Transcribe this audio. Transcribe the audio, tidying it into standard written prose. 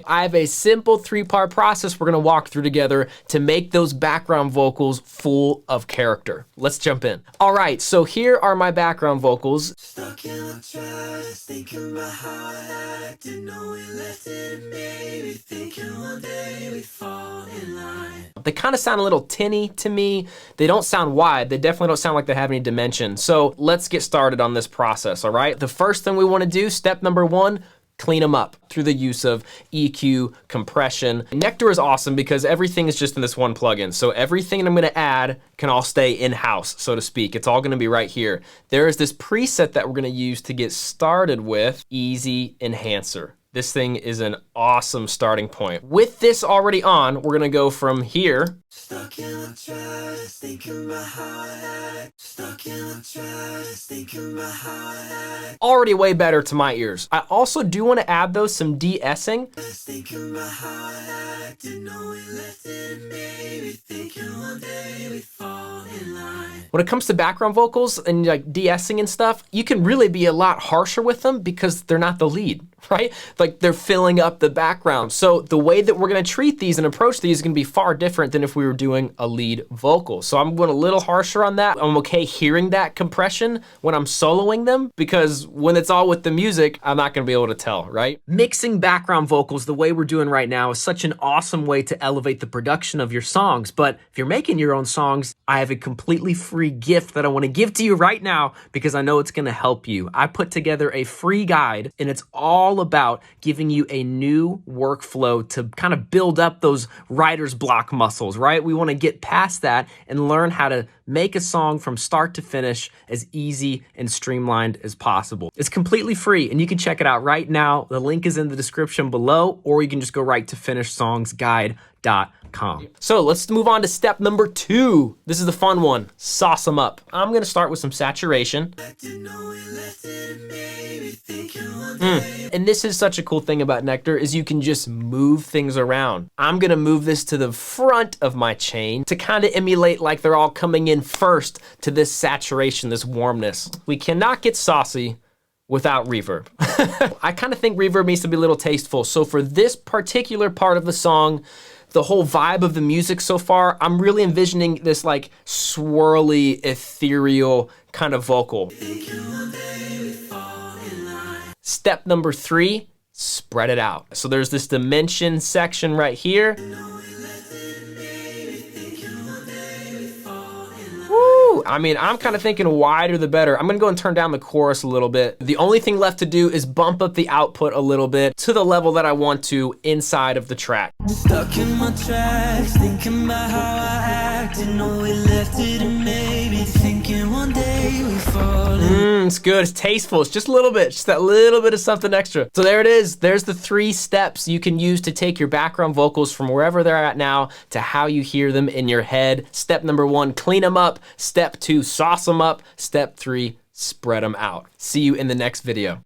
I have a simple 3-part process we're gonna walk through together to make those background vocals full of character. Let's jump in. All right, so here are my background vocals. Stuck in my tracks, thinking about how I acted, knowing left it in me, thinking one day we'd fall in line. They kind of sound a little tinny to me. They don't sound wide. They definitely don't sound like they have any dimension. So let's get started on this process, all right? The first thing we wanna do, step number 1, clean them up through the use of EQ, compression. Nectar is awesome because everything is just in this one plugin. So everything I'm gonna add can all stay in-house, so to speak. It's all gonna be right here. There is this preset that we're gonna use to get started with, Easy Enhancer. This thing is an awesome starting point. With this already on, we're gonna go from here. Stuck in my tracks, thinking about how I act. Stuck in my tracks, thinking about how I act. Already way better to my ears. I also do wanna add though some de-essing. Thinking about how I acted, knowing left it in me, thinking one day we'd fall in line. When it comes to background vocals and like de-essing and stuff, you can really be a lot harsher with them because they're not the lead, right? Like they're filling up the background. So the way that we're gonna treat these and approach these is gonna be far different than if we were doing a lead vocal. So I'm going a little harsher on that. I'm okay hearing that compression when I'm soloing them because when it's all with the music, I'm not gonna be able to tell, right? Mixing background vocals the way we're doing right now is such an awesome way to elevate the production of your songs. But if you're making your own songs, I have a completely free gift that I wanna give to you right now because I know it's gonna help you. I put together a free guide and it's all about giving you a new workflow to kind of build up those writer's block muscles, right? We wanna get past that and learn how to make a song from start to finish as easy and streamlined as possible. It's completely free and you can check it out right now. The link is in the description below, or you can just go right to finishsongsguide.com. So let's move on to step number 2. This is the fun one, sauce them up. I'm gonna start with some saturation. And this is such a cool thing about Nectar is you can just move things around. I'm gonna move this to the front of my chain to kind of emulate like they're all coming in first to this saturation, this warmness. We cannot get saucy without reverb. I kind of think reverb needs to be a little tasteful. So for this particular part of the song, the whole vibe of the music so far, I'm really envisioning this like swirly, ethereal kind of vocal. Step number 3, spread it out. So there's this dimension section right here. Woo! I mean, I'm kind of thinking wider the better. I'm gonna go and turn down the chorus a little bit. The only thing left to do is bump up the output a little bit to the level that I want to inside of the track. Stuck in my tracks, thinking about how I acted, know we left it in maybe, thinking one day we fall in. It's good, it's tasteful, it's just a little bit, just that little bit of something extra. So there it is, there's the 3 steps you can use to take your background vocals from wherever they're at now to how you hear them in your head. Step number 1, clean them up. Step 2, sauce them up. Step 3, spread them out. See you in the next video.